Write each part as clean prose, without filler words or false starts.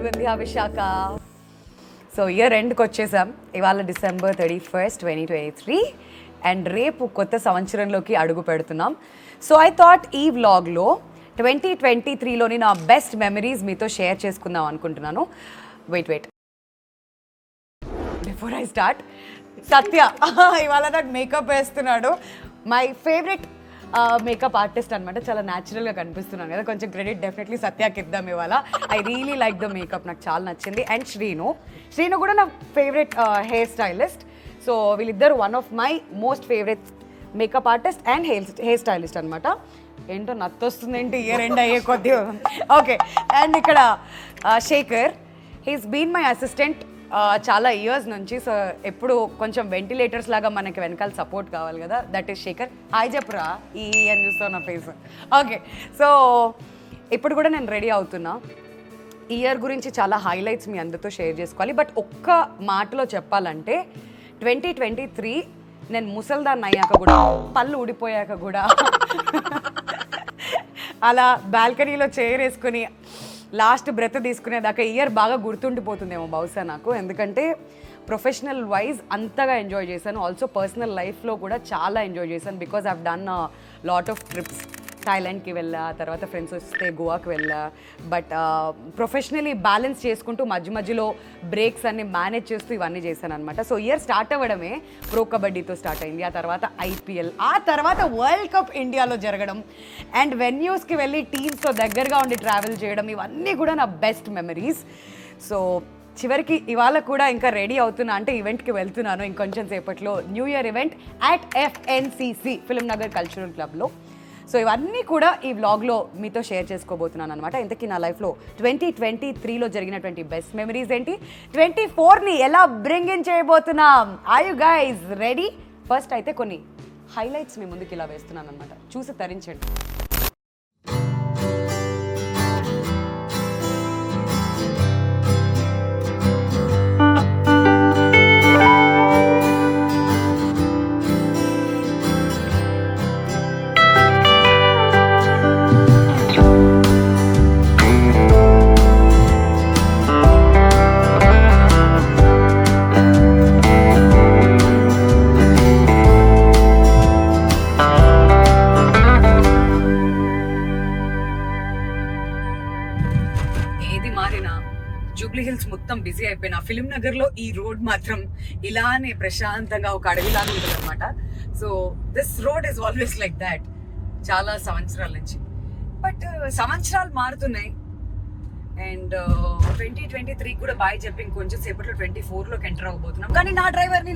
Vindhya Visakha. So year ఎండ్కి వచ్చేసాం. ఇవాళ December 31st, 2023 and రేపు కొత్త సంవత్సరంలోకి అడుగు పెడుతున్నాం. సో ఐ థాట్ ఈ వ్లాగ్లో 2023లోని నా బెస్ట్ మెమరీస్ మీతో షేర్ చేసుకుందాం అనుకుంటున్నాను. వెయిట్ బిఫోర్ ఐ స్టార్ట్, సత్య ఇవాళ నాకు మేకప్ వేస్తున్నాడు. మై ఫేవరెట్ మేకప్ ఆర్టిస్ట్ అనమాట. చాలా న్యాచురల్గా కనిపిస్తున్నాను కదా, కొంచెం క్రెడిట్ డెఫినెట్లీ సత్యాకి ఇద్దాం ఇవాళ. I really like the makeup, నాకు చాలా నచ్చింది. అండ్ శ్రీను కూడా నా ఫేవరెట్ హెయిర్ స్టైలిస్ట్. సో వీళ్ళిద్దరు one of my most favourite makeup artist and hair stylist అనమాట. ఏంటో నత్తొస్తుంది ఏంటి ఇయర్ ఎండ్ అయ్యే కొద్ది. ఓకే, అండ్ ఇక్కడ Shekhar, he's been my assistant చాలా ఇయర్స్ నుంచి. సో ఎప్పుడు కొంచెం వెంటిలేటర్స్ లాగా మనకి వెనకాల సపోర్ట్ కావాలి కదా, దట్ ఈస్ శేఖర్. హాయ్ చెప్పురా ఈ అని చూస్తావు నా ఫేస్. ఓకే, సో ఇప్పుడు కూడా నేను రెడీ అవుతున్నా. ఇయర్ గురించి చాలా హైలైట్స్ మీ అందరితో షేర్ చేసుకోవాలి. బట్ ఒక్క మాటలో చెప్పాలంటే 2023 నేను ముసల్దాన్ని అయ్యాక కూడా, పళ్ళు ఊడిపోయాక కూడా అలా బాల్కనీలో చైర్ వేసుకొని లాస్ట్ బ్రెత్ తీసుకునేదాకా ఇయర్ బాగా గుర్తుండిపోతుందేమో బహుశా నాకు. ఎందుకంటే ప్రొఫెషనల్ వైజ్ అంతగా ఎంజాయ్ చేశాను. ఆల్సో పర్సనల్ లైఫ్లో కూడా చాలా ఎంజాయ్ చేశాను. Because I've done lot of trips. థాయిలాండ్కి వెళ్ళా, తర్వాత ఫ్రెండ్స్ వస్తే గోవాకి వెళ్ళా. బట్ ప్రొఫెషనలీ బ్యాలెన్స్ చేసుకుంటూ మధ్య మధ్యలో బ్రేక్స్ అన్ని మేనేజ్ చేస్తూ ఇవన్నీ చేశాను అనమాట. సో ఇయర్ స్టార్ట్ అవ్వడమే ప్రో కబడ్డీతో స్టార్ట్ అయింది. ఆ తర్వాత IPL, ఆ తర్వాత వరల్డ్ కప్ ఇండియాలో జరగడం, అండ్ వెన్యూస్కి వెళ్ళి టీమ్స్తో దగ్గరగా ఉండి ట్రావెల్ చేయడం, ఇవన్నీ కూడా నా బెస్ట్ మెమరీస్. సో చివరికి ఇవాళ కూడా ఇంకా రెడీ అవుతున్నా, అంటే ఈవెంట్కి వెళ్తున్నాను ఇంకొంచెం సేపట్లో. New year event at FNCC film Nagar cultural క్లబ్లో. సో ఇవన్నీ కూడా ఈ వ్లాగ్లో మీతో షేర్ చేసుకోబోతున్నాను అనమాట. ఇంతకీ నా లైఫ్లో 2023లో జరిగినటువంటి బెస్ట్ మెమరీస్ ఏంటి, 24ని ఎలా బ్రింగ్ ఇన్ చేయబోతున్నాం. Are you guys ready? First అయితే కొన్ని హైలైట్స్ మీ ముందుకు ఇలా వేస్తున్నాను అనమాట, చూసి తరించండి. జూబ్లీ హిల్స్ మొత్తం బిజీ అయిపోయిన ఫిలిం నగర్ లో ఈ రోడ్ మాత్రం ఇలానే ప్రశాంతంగా ఒక అడవిలాగా ఉంటుంది అనమాట. So this road is always like that చాలా సంవత్సరాల నుంచి. బట్ సంవత్సరాలు మారుతున్నాయి అండ్ 2023 కూడా బాయ్ చెప్పి ఇంకొంచెం సేపట్లో 24లోకి ఎంటర్ అవ్వబోతున్నాం. కానీ నా డ్రైవర్ని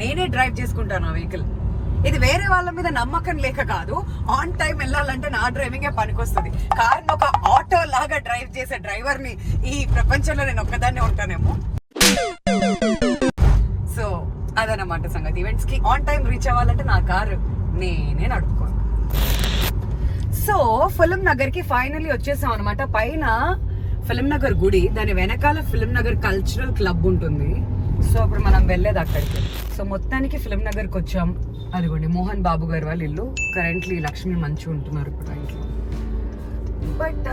నేనే డ్రైవ్ చేసుకుంటాను ఆ వెహికల్. ఇది వేరే వాళ్ళ మీద నమ్మకం లేక కాదు, ఆన్ టైం వెళ్ళాలంటే నా డ్రైవింగే పనికొస్తుంది. కార్ని ఒక ఆటో లాగా డ్రైవ్ చేసే డ్రైవర్ని ఈ ప్రపంచంలో నేను ఒక్కదాన్నే ఉంటానేమో. సో అదనమాట సంగతి. ఈవెంట్స్ కి ఆన్ టైం రీచ్ అవ్వాలంటే నా కారు నేనే నడుపుకోను. సో ఫిలిం నగర్ కి ఫైనల్లీ వచ్చేసాం అనమాట. పైన ఫిలిం నగర్ గుడి, దాని వెనకాల ఫిలిం నగర్ కల్చరల్ క్లబ్ ఉంటుంది. సో అప్పుడు మనం వెళ్ళేది అక్కడికి. సో మొత్తానికి ఫిలిం నగర్కి వచ్చాం. అదిగోండి మోహన్ బాబు గారు వాళ్ళ ఇల్లు. కరెంట్లీ లక్ష్మి మంచి ఉంటున్నారు ఇప్పుడు ఇంట్లో. బట్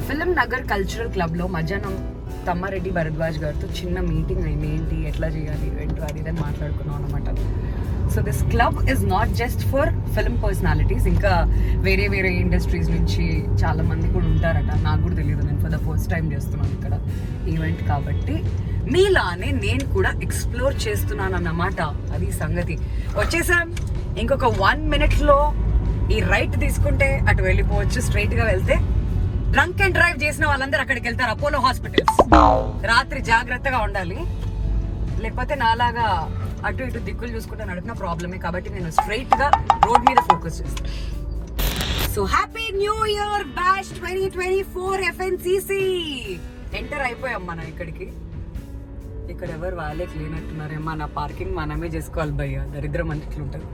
ఫిలిం నగర్ కల్చరల్ క్లబ్లో మధ్యాహ్నం తమ్మారెడ్డి భరద్వాజ్ గారితో చిన్న మీటింగ్ అయింది. ఏంటి ఎట్లా చేయాలి ఈవెంట్ అది ఇదని మాట్లాడుకున్నాం అనమాట. So this club is not just for film personalities, ఇంకా వేరే వేరే ఇండస్ట్రీస్ నుంచి చాలా మంది కూడా ఉంటారట. నాకు కూడా తెలియదు, నేను ఫర్ ద ఫస్ట్ టైం చేస్తున్నాను ఇక్కడ ఈవెంట్ కాబట్టి. మీలానే నేను కూడా ఎక్స్ప్లోర్ చేస్తున్నాను అన్నమాట. అది సంగతి. వచ్చేసాం. ఇంకొక 1 minute ఈ రైట్ తీసుకుంటే అటు వెళ్ళిపోవచ్చు. స్ట్రైట్ గా వెళ్తే డ్రంక్ అండ్ డ్రైవ్ చేసిన వాళ్ళందరూ అక్కడికి వెళ్తారు, అపోలో హాస్పిటల్స్. రాత్రి జాగ్రత్తగా ఉండాలి, లేకపోతే నాలాగా అటు ఇటు దిక్కులు చూసుకుంటే నడిపిన ప్రాబ్లమే. కాబట్టి నేను స్ట్రైట్ గా రోడ్ మీద ఫోకస్ చేస్తాను. So happy new year bash 2024 FNCC. Enter అయిపోయాం మనం ఇక్కడికి. ఇక్కడ ఎవరు వాళ్ళే లేనట్టున్నారే. మన పార్కింగ్ మనమే చేసుకోవాలి భయ్య. దరిద్రం అంతట్లు ఉంటుంది.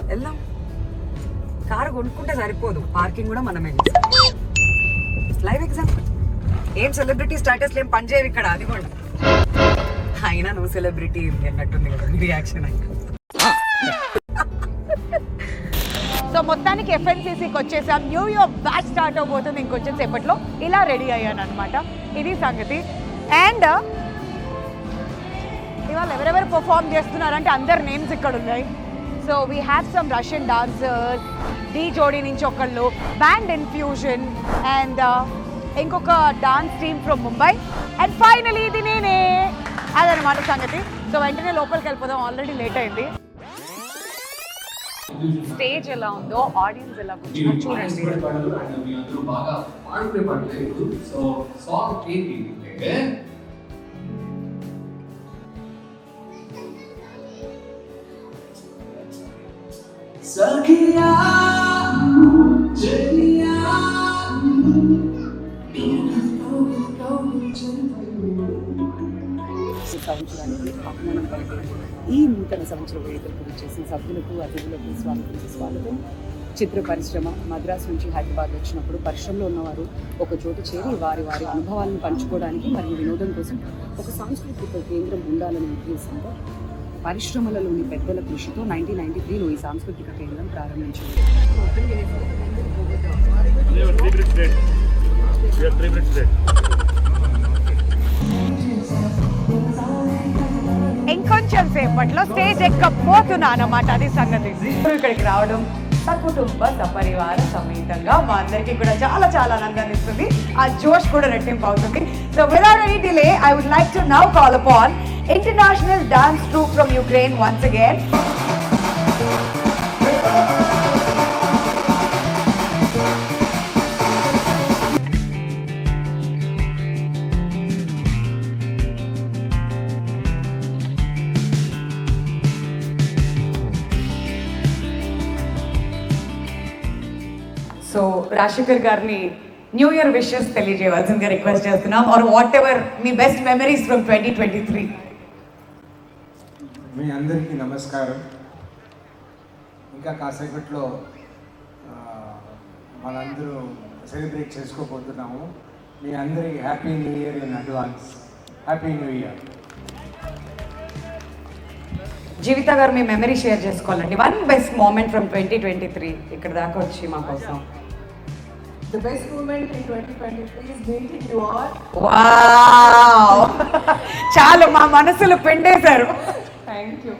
వెళ్దాం. కారు కొనుక్కుంటే సరిపోదు, పార్కింగ్ కూడా మనమే చేసుకోవాలి. Live example. ఏం సెలబ్రిటీ స్టాటస్ ఏం పనిచేయవు ఇక్కడ. అదిగోండి అయినా నువ్వు సెలబ్రిటీ అన్నట్టుంది కదా మీ రియాక్షన్. సో మొత్తానికి ఎఫ్ఎన్సీసీకి వచ్చేసాం. న్యూ ఇయర్ బ్యాచ్ స్టార్ట్ అవబోతుంది ఇంకొంచెం సేపట్లో. ఇలా రెడీ అయ్యాను అనమాట. ఇది సంగతి. అండ్ ఇవాళ ఎవరెవరు పర్ఫార్మ్ చేస్తున్నారంటే అందరు నేమ్స్ ఇక్కడ ఉన్నాయి. So we have some Russian dancers, Dhee Jodi నుంచి ఒకళ్ళు, బ్యాండ్ ఇన్ఫ్యూజన్ అండ్ ఇంకొక dance team from Mumbai and finally ఇది నేనే. అదనమాట సంగతి. సో వెంటనే లోపలికి వెళ్ళిపోదాం, ఆల్రెడీ లేట్ అయింది. స్టేజ్ ఎలా ఉందో, ఆడియన్స్ ఎలా కూర్చున్నారు చూడండి. సఖియా జనియా సంవత్సరానికి ఆహ్వానం పలికే ఈ నూతన సంవత్సర వేడుకలకు వచ్చేసిన సభ్యులకు, అతిథులకు స్వాగతం. చిత్ర పరిశ్రమ మద్రాసు నుంచి హైదరాబాద్ వచ్చినప్పుడు పరిశ్రమలో ఉన్నవారు ఒక చోట చేరి వారి వారి అనుభవాలను పంచుకోవడానికి మరియు వినోదం కోసం ఒక సాంస్కృతిక కేంద్రం ఉండాలనే ఉద్దేశంతో పరిశ్రమలలోని పెద్దల కృషితో 1993లో ఈ సాంస్కృతిక కేంద్రం ప్రారంభించింది. ఇంకొంచెం సేపట్లో స్టేజ్ ఎక్కబోతున్నా అన్నమాట. అది సంగతి. ఇక్కడికి రావడం సకుటుంబ సపరివార సమేతంగా మా అందరికీ కూడా చాలా చాలా ఆనందాన్ని ఇస్తుంది. ఆ జోష్ కూడా రెట్టింపు అవుతుంది. So without any delay I would like to now call upon international dance troupe from Ukraine once again. So Rajasekhar గారిని న్యూ ఇయర్ విషెస్ తెలియజేయవలసిందిగా రిక్వెస్ట్ చేస్తున్నాం. ఆర్ వాట్ ఎవర్ మీ బెస్ట్ మెమరీస్ ఫ్రమ్ 2023. మీ అందరికీ నమస్కారం. ఇంకా కాసేపట్లో మనందరూ సెలబ్రేట్ చేసుకోబోతున్నాము. మీ అందరికీ happy new year in advance. Happy new year. Jeevitha గారు మీ మెమరీ షేర్ చేసుకోవాలండి. వన్ బెస్ట్ మూమెంట్ ఫ్రమ్ 2023 ఇక్కడ దాకా వచ్చి మా కోసం. The best moment in 2023 is meeting you all. Wow, చాలు మా మనసులు పిండేశారు. Thank you.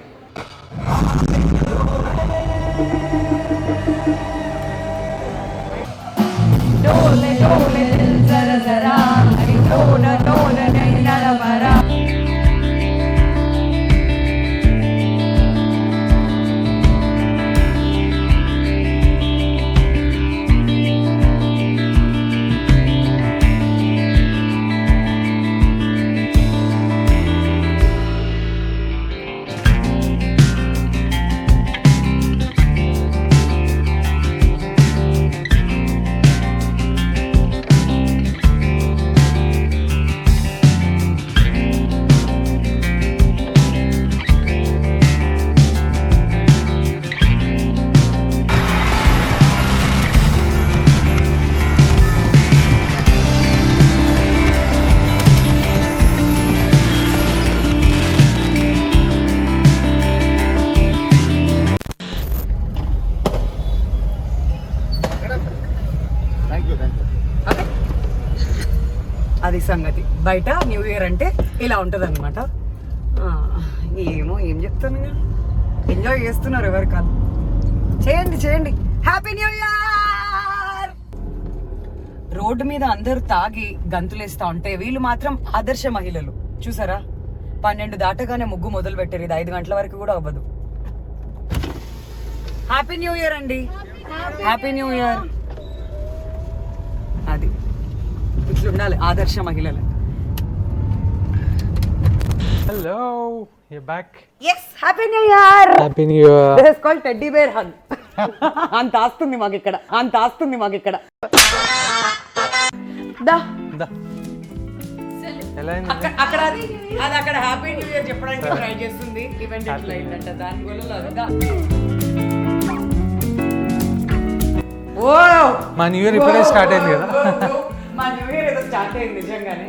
డోలే డోలే దిల్ జరా జరా హరి డోల డోల నైనా మరా. అది సంగతి. బయట న్యూ ఇయర్ అంటే ఇలా ఉంటుంది అనమాట. ఏమో ఏం చెప్తాను, ఎంజాయ్ చేస్తున్నారు ఎవరు కాదు. చేయండి చేయండి. Happy new year. రోడ్డు మీద అందరూ తాగి గంతులేస్తా ఉంటే వీళ్ళు మాత్రం ఆదర్శ మహిళలు. చూసారా, 12 దాటగానే ముగ్గు మొదలు పెట్టారు. ఇది 5 గంటల వరకు కూడా అవ్వదు. హ్యాపీ న్యూ ఇయర్ అండి. Happy new year. అది ఇట్లా ఉండాలి ఆదర్శ మహిళలు. Hello, you're back. Yes, happy new year. Happy New Year. This is called teddy bear hug. అంత ఆస్తుంది మాకు ఇక్కడ, అంత ఆస్తుంది మాకు ఇక్కడ. దా Da. ఎలా అయింది? అక్కడ అది అక్కడ హ్యాపీ న్యూ ఇయర్ చెప్పడానికి ట్రై చేస్తుంది. ఈవెంట్ ఎట్లా అయిందంట దాని వల్ల. ఓ మా న్యూ ఇయర్ ఇప్పుడే స్టార్ట్ అయింది కదా. మా న్యూ ఇయర్ ఏదో స్టార్ట్ అయింది నిజంగానే.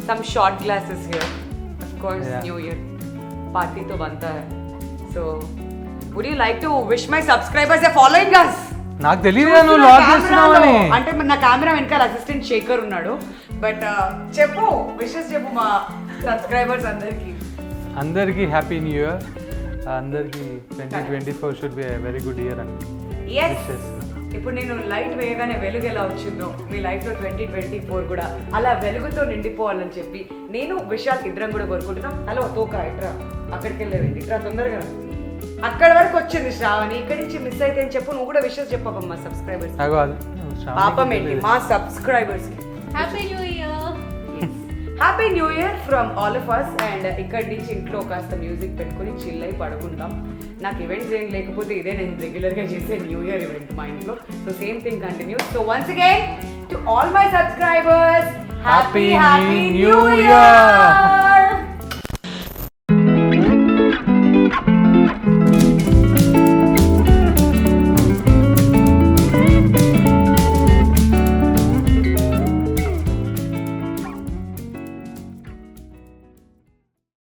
Some short glasses here. course, Yeah. New Year party to banta hai. So, would you like to wish my subscribers they're following us? నాకు తెలియదు నువ్వు లాగ్ చేస్తున్నావని. అంటే నా కెమెరా వెనకాల అసిస్టెంట్ శేఖర్ ఉన్నాడు. బట్ చెప్పు విషెస్ చెప్పు మా సబ్స్క్రైబర్స్ అందరికి. అందరికీ హ్యాపీ న్యూ ఇయర్. అందరికీ 2024 should be very good year అండి. ఎస్, ఇప్పుడు నేను లైట్ వేయగానే వెలుగు ఎలా వచ్చిందో మీ లైఫ్లో 2024 కూడా అలా వెలుగుతో నిండిపోవాలని చెప్పి నేను విశాల్ ఇద్దరం కూడా కోరుకుంటున్నాం. హలో తోక ఇట్రా, అక్కడికి వెళ్ళేది ఇట్రా తొందరగా. అక్కడ వరకు వచ్చింది శ్రావణి, ఇక్కడి నుంచి మిస్ అయితే అని చెప్పు. నువ్వు కూడా విషెస్ చెప్పమ్మా మా సబ్స్క్రైబర్స్. పాపం ఏంటి మా సబ్స్క్రైబర్స్ కి happy new year. Happy new year from all of us. And ఇక్కడి నుంచి ఇంట్లో కాస్త మ్యూజిక్ పెట్టుకుని చిల్ అయి పడుకుంటాం. నాకు ఈవెంట్స్ ఏం లేకపోతే ఇదే నేను రెగ్యులర్గా చేసే న్యూ ఇయర్ ఈవెంట్ మా ఇంట్లో. So same thing continue. So once again to all my subscribers happy New Year!